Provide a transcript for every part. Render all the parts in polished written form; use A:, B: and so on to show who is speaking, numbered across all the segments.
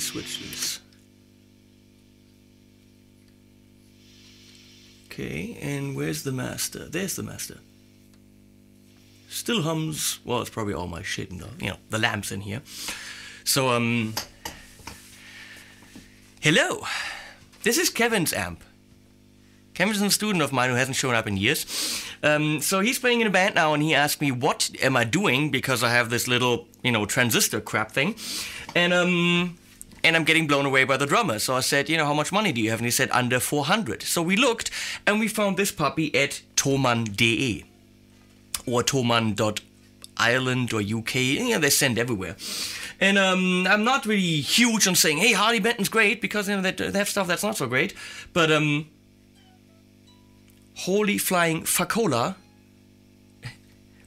A: switch this. Okay, and where's the master? There's the master. Still hums. Well, it's probably all my shit and the lamps in here. So, hello. This is Kevin's amp. Kevin's a student of mine who hasn't shown up in years. So he's playing in a band now, and he asked me, what am I doing? Because I have this little, transistor crap thing. And I'm getting blown away by the drummer. So I said, how much money do you have? And he said, under 400. So we looked, and we found this puppy at Thomann.de. Or Thomann.Ireland or UK. They send everywhere. And I'm not really huge on saying, hey, Harley Benton's great, because they have stuff that's not so great. But holy flying fuckola,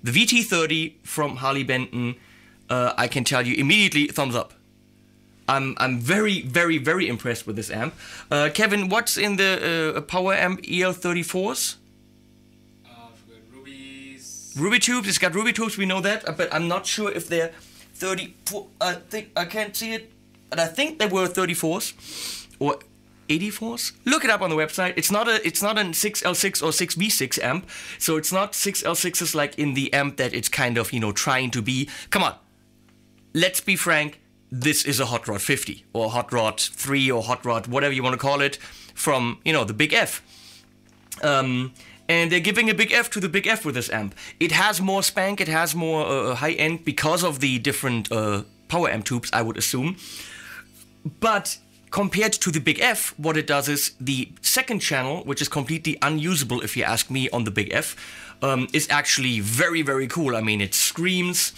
A: the VT30 from Harley Benton, I can tell you immediately, thumbs up. I'm very, very, very impressed with this amp. Kevin, what's in the power amp EL34s? Ruby tubes. It's got ruby tubes, we know that, but I'm not sure if they're 34. I think I can't see it, but I think they were 34s or 84s. Look it up on the website. It's not a 6L6 or 6V6 amp, so it's not 6L6s like in the amp that it's kind of trying to be. Come on, let's be frank. This is a Hot Rod 50 or Hot Rod 3 or Hot Rod whatever you want to call it from the Big F. And they're giving a big F to the Big F with this amp. It has more spank, it has more high end because of the different power amp tubes, I would assume. But compared to the Big F, what it does is the second channel, which is completely unusable if you ask me on the Big F, is actually very, very cool. I mean, it screams.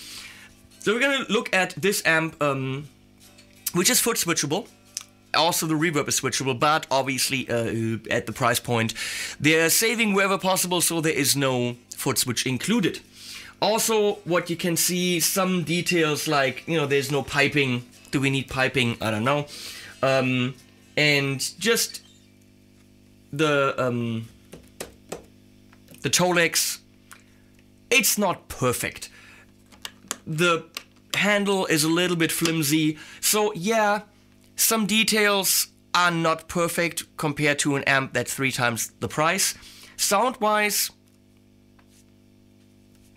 A: So we're gonna look at this amp, which is foot switchable. Also, the reverb is switchable, but obviously at the price point, they're saving wherever possible, so there is no foot switch included. Also, what you can see, some details like, you know, there's no piping. Do we need piping? I don't know. And just the toe legs, it's not perfect. The handle is a little bit flimsy, so yeah, some details are not perfect compared to an amp that's 3 times the price. Sound-wise,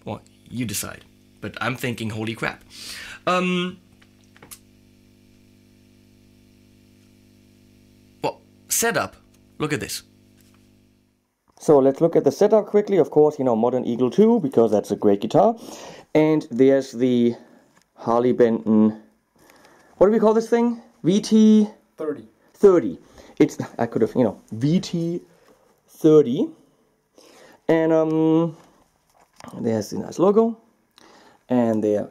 A: well, you decide. But I'm thinking, holy crap. Well, setup. Look at this.
B: So let's look at the setup quickly. Of course, you know, Modern Eagle 2, because that's a great guitar. And there's the Harley Benton, what do we call this thing? VT30. 30. It's, I could have, you know, VT30. And there's the nice logo. And there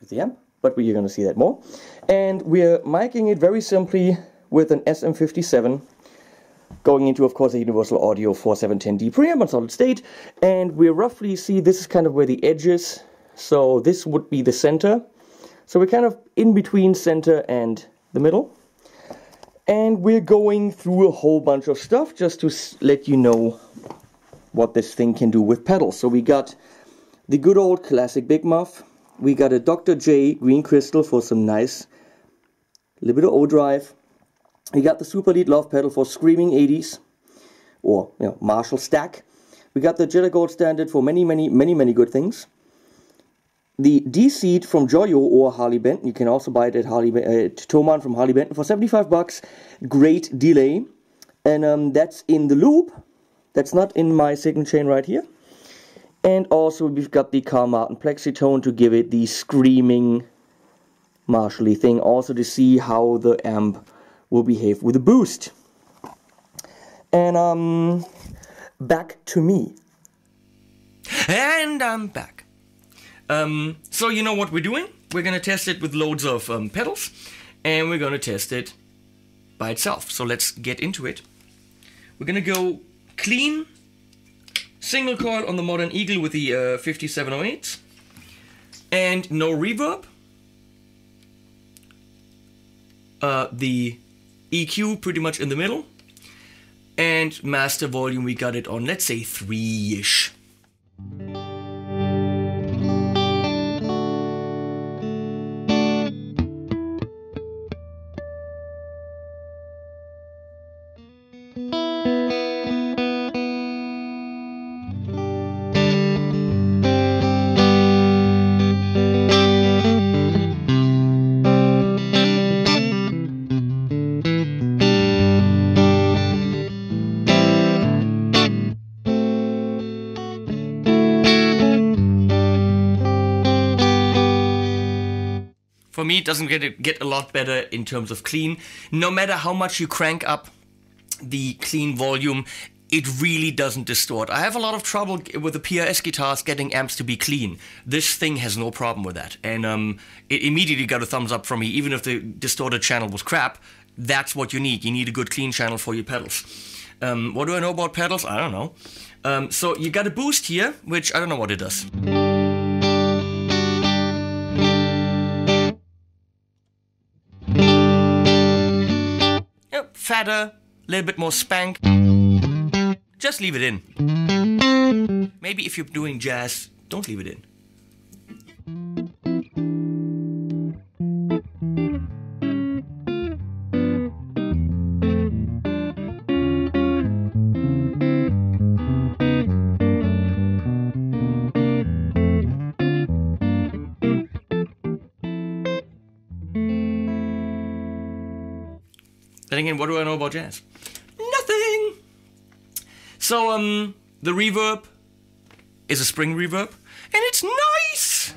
B: is the amp, but we're going to see that more. And we're miking it very simply with an SM57, going into, of course, a Universal Audio 4710D preamp on solid state. And we roughly see this is kind of where the edge is. So this would be the center. So we're kind of in between center and the middle. And we're going through a whole bunch of stuff just to let you know what this thing can do with pedals. So we got the good old classic Big Muff. We got a Dr.J green crystal for some nice little bit of O-drive. We got the Super Lead Love pedal for screaming 80s, or, you know, Marshall stack. We got the Jetta Gold Standard for many good things. The D-Seat from Joyo or Harley Benton, you can also buy it at Thomann from Harley Benton for 75 bucks. Great delay. And that's in the loop. That's not in my signal chain right here. And also we've got the Carl Martin Plexitone to give it the screaming Marshall-y thing. Also to see how the amp will behave with a boost. And back to me.
A: And I'm back. So you know what we're doing? We're gonna test it with loads of pedals, and we're gonna test it by itself. So let's get into it. We're gonna go clean, single coil on the Modern Eagle with the 5708, and no reverb. The EQ pretty much in the middle, and master volume we got it on, let's say 3-ish. For me, it doesn't get a lot better in terms of clean. No matter how much you crank up the clean volume, it really doesn't distort. I have a lot of trouble with the PRS guitars getting amps to be clean. This thing has no problem with that. And it immediately got a thumbs up from me, even if the distorted channel was crap. That's what you need. You need a good clean channel for your pedals. What do I know about pedals? I don't know. So you got a boost here, which I don't know what it does. Fatter, a little bit more spank. Just leave it in. Maybe if you're doing jazz, don't leave it in. Then again, what do I know about jazz? Nothing! So, the reverb is a spring reverb, and it's nice!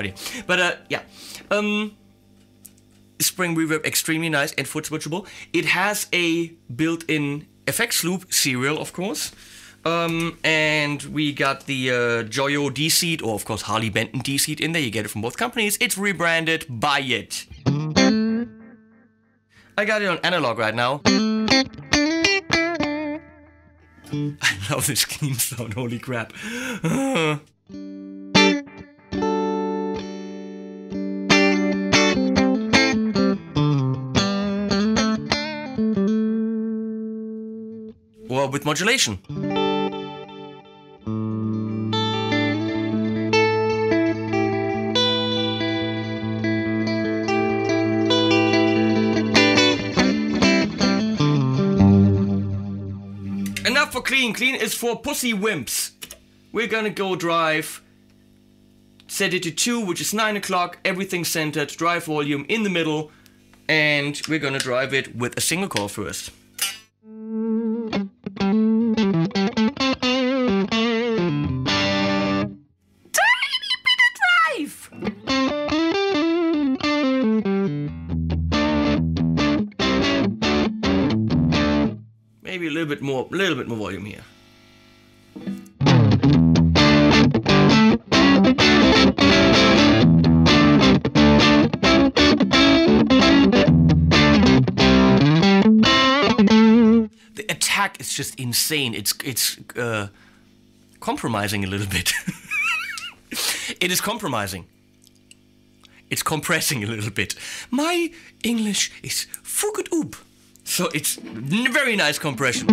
A: idea. But yeah. Spring reverb, extremely nice and foot switchable. It has a built-in effects loop serial, of course. And we got the Joyo D-Seat, or of course Harley Benton D-Seat in there. You get it from both companies. It's rebranded. Buy it. I got it on analog right now. I love this clean sound, holy crap. Well, with modulation. Enough for clean. Clean is for pussy wimps. We're gonna go drive. Set it to 2, which is 9 o'clock. Everything centered. Drive volume in the middle. And we're gonna drive it with a single coil first. Maybe a little bit more volume here. The attack is just insane. It's compromising a little bit. It is compromising. It's compressing a little bit. My English is fucking oop. So it's very nice compression.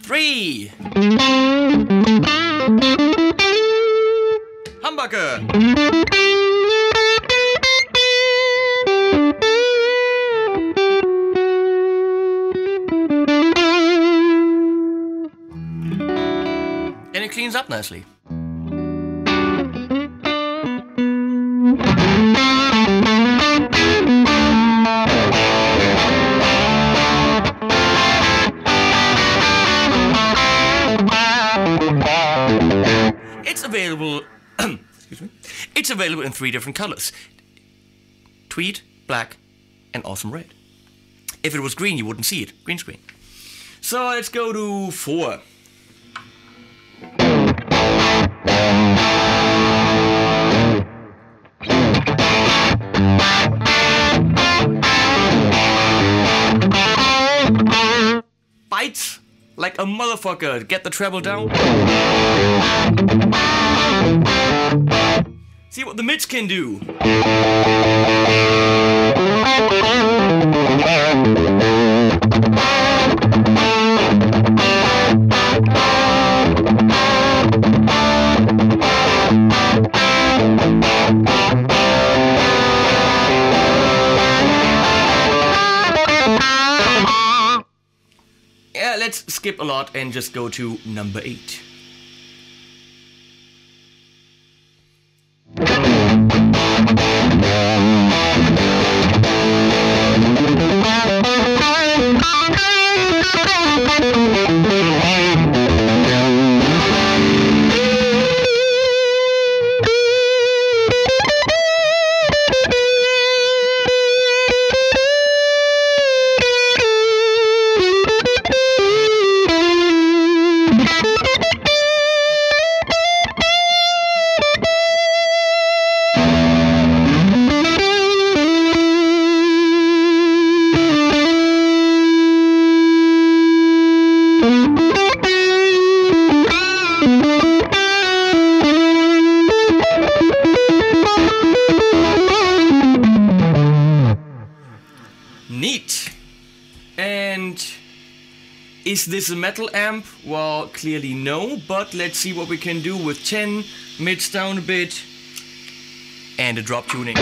A: Three. Humbucker. And it cleans up nicely. It's available, excuse me. It's available in 3 different colors. Tweed, black, and awesome red. If it was green, you wouldn't see it. Green screen. So let's go to 4. Bites like a motherfucker. Get the treble down. See what the mids can do. Yeah, let's skip a lot and just go to number 8. Neat. And is this a metal amp? Well, clearly no, but let's see what we can do with 10, mids down a bit, and a drop tuning.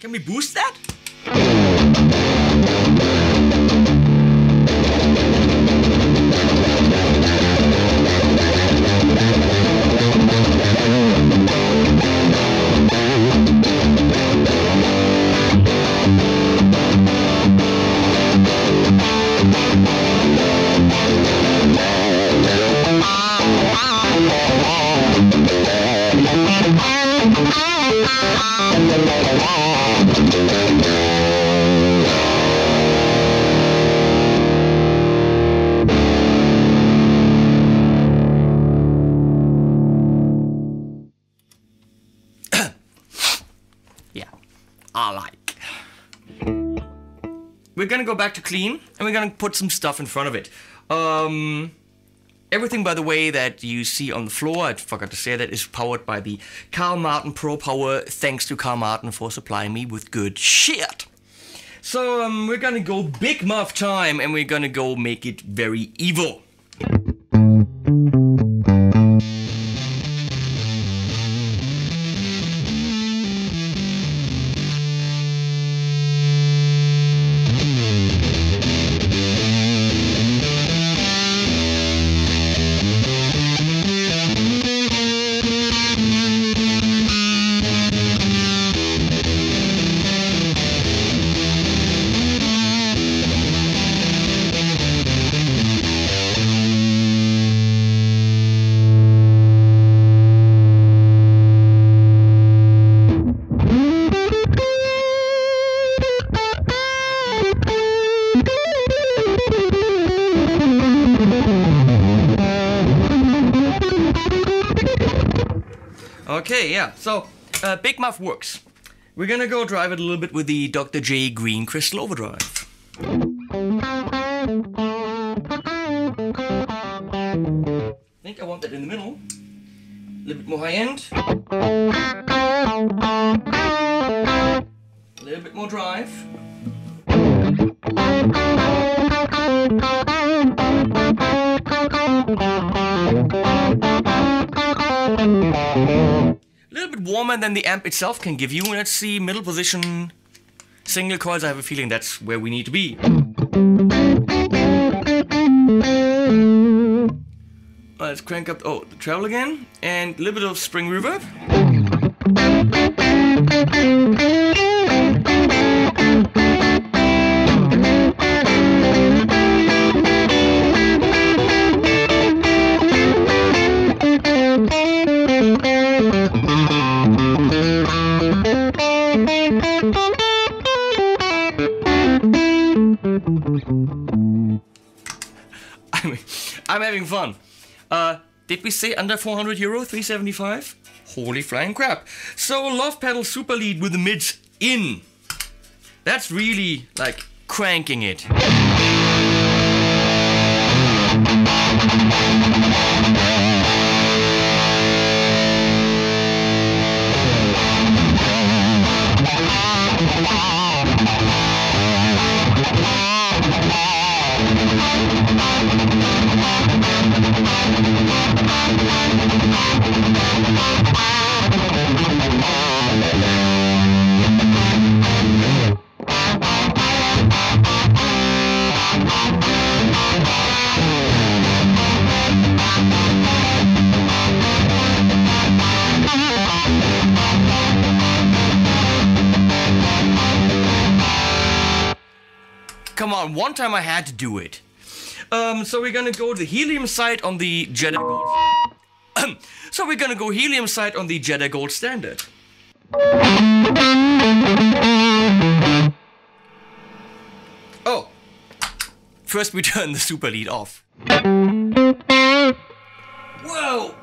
A: Can we boost that? Yeah, I like. We're gonna go back to clean, and we're gonna put some stuff in front of it. Everything, by the way, that you see on the floor, I forgot to say that, is powered by the Carl Martin Pro Power. Thanks to Carl Martin for supplying me with good shit. So we're gonna go big muff time, and we're gonna go make it very evil. Okay, yeah, so Big Muff works. We're gonna go drive it a little bit with the Dr.J Green Crystal Overdrive. I think I want that in the middle. A little bit more high end. A little bit more drive. A little bit warmer than the amp itself can give you. Let's see, middle position, single coils. I have a feeling that's where we need to be. Let's crank up, the treble again, and a little bit of spring reverb. I'm having fun. Did we say under 400 euro, 375? Holy flying crap. So Love Pedal Super Lead with the mids in. That's really like cranking it. Come on, one time I had to do it. So we're gonna go the helium side on the Jedi Gold. So we're gonna go helium side on the Jedi Gold Standard. Oh, first we turn the super lead off. Whoa!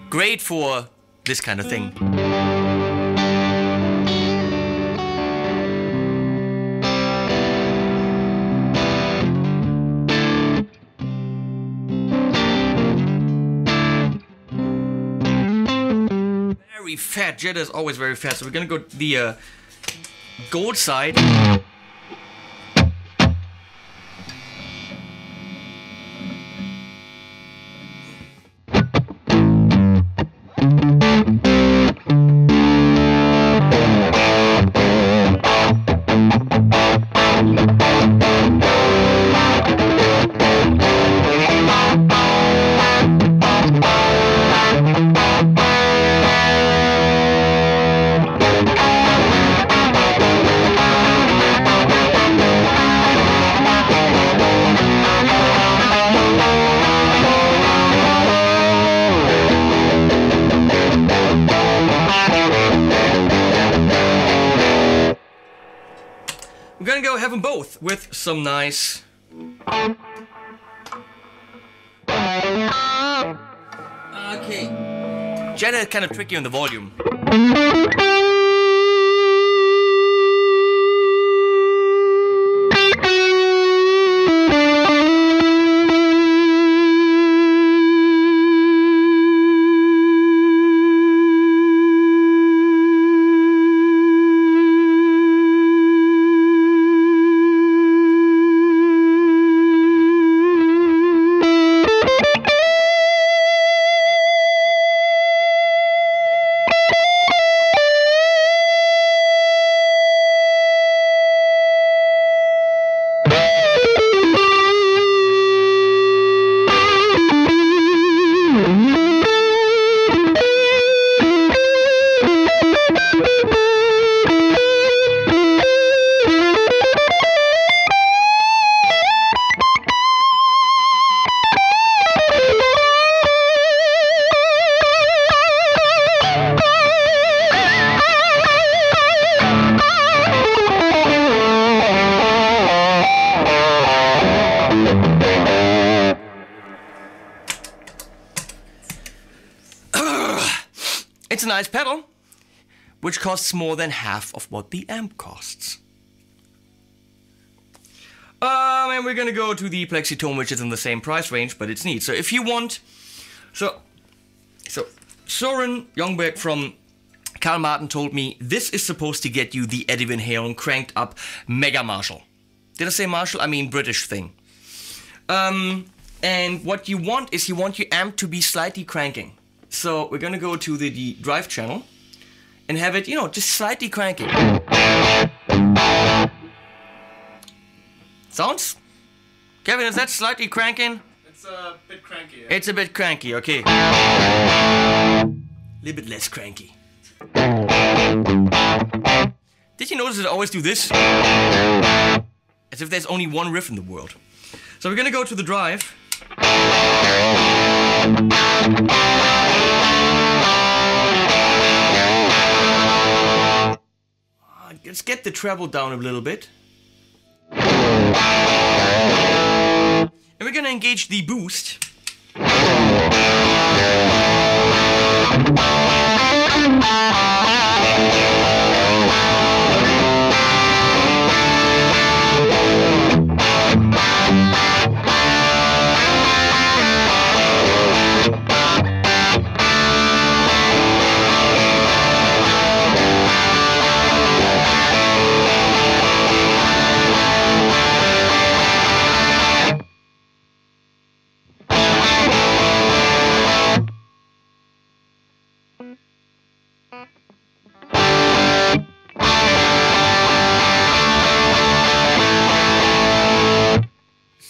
A: Great for this kind of thing. very fat. Jetta is always very fat, so we're gonna go the gold side. We're gonna go have them both with some nice... Okay. Jetta is kind of tricky on the volume. It's a nice pedal, which costs more than half of what the amp costs. And we're gonna go to the Plexitone, which is in the same price range, but it's neat. So if you want, so Soren Youngberg from Karl Martin told me this is supposed to get you the Eddie Van Halen cranked up Mega Marshall. Did I say Marshall? I mean British thing. And what you want is you want your amp to be slightly cranking. So we're gonna go to the drive channel and have it, you know, just slightly cranking. Sounds? Kevin, is that slightly cranking?
C: It's a bit cranky. Yeah.
A: It's a bit cranky, okay. A little bit less cranky. Did you notice that I always do this? As if there's only one riff in the world. So we're gonna go to the drive. Let's get the treble down a little bit. And we're gonna engage the boost.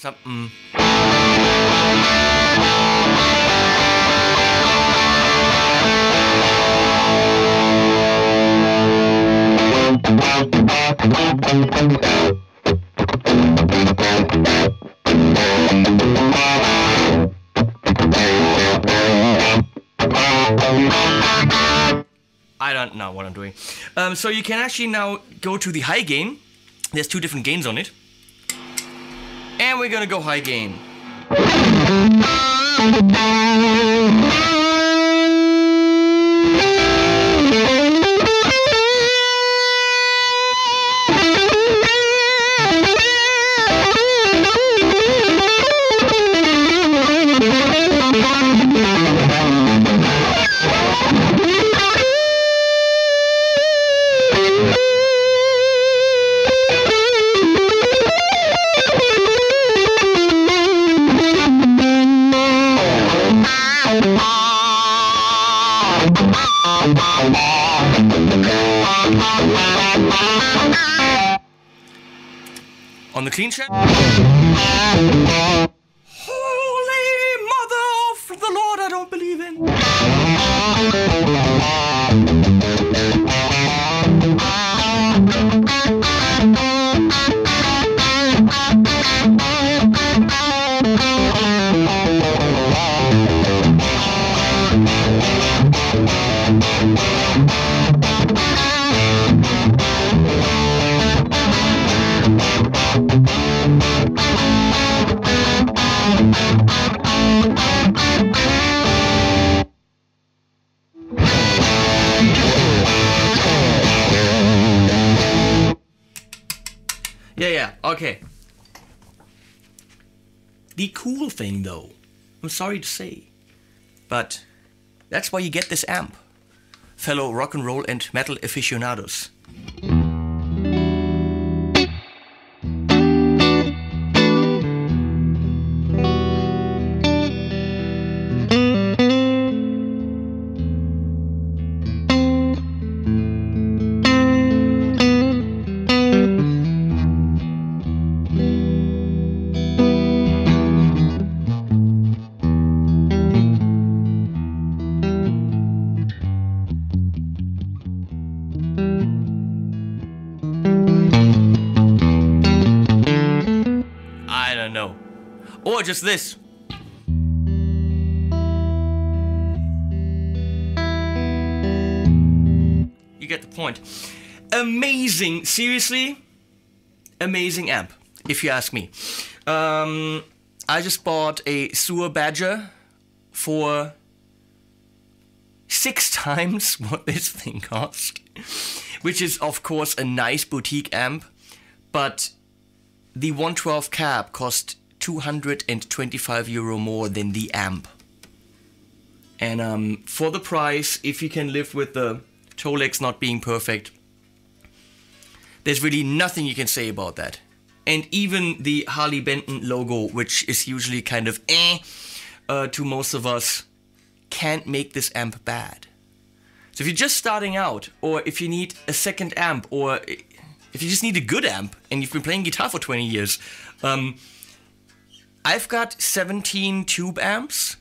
A: Something. I don't know what I'm doing. So you can actually now go to the high gain. There's two different gains on it. And we're gonna go high gain. On the clean shell. Holy Mother of the Lord, I don't believe in. Yeah, okay. The cool thing though, I'm sorry to say, but that's why you get this amp, fellow rock and roll and metal aficionados. I don't know. Or just this. You get the point. Amazing, seriously, amazing amp, if you ask me. I just bought a Sewer Badger for 6 times what this thing cost, which is of course a nice boutique amp, but the 112 cab cost €225 more than the amp. And for the price, if you can live with the toe legs not being perfect, there's really nothing you can say about that. And even the Harley Benton logo, which is usually kind of to most of us, can't make this amp bad. So if you're just starting out, or if you need a second amp, or if you just need a good amp and you've been playing guitar for 20 years, I've got 17 tube amps,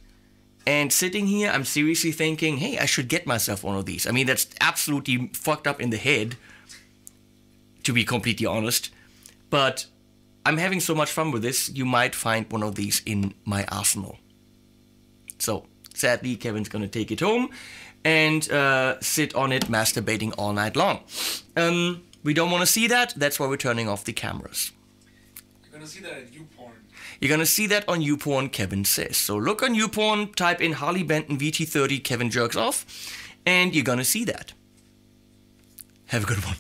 A: and sitting here I'm seriously thinking, hey, I should get myself one of these. I mean, that's absolutely fucked up in the head, to be completely honest, but I'm having so much fun with this, you might find one of these in my arsenal. So, sadly, Kevin's gonna take it home and sit on it masturbating all night long. We don't want to see that, that's why we're turning off the cameras.
C: You're gonna see that at YouPorn.
A: You're gonna see that on YouPorn, Kevin says. So look on YouPorn, type in Harley Benton VT30 Kevin jerks off, and you're gonna see that. Have a good one.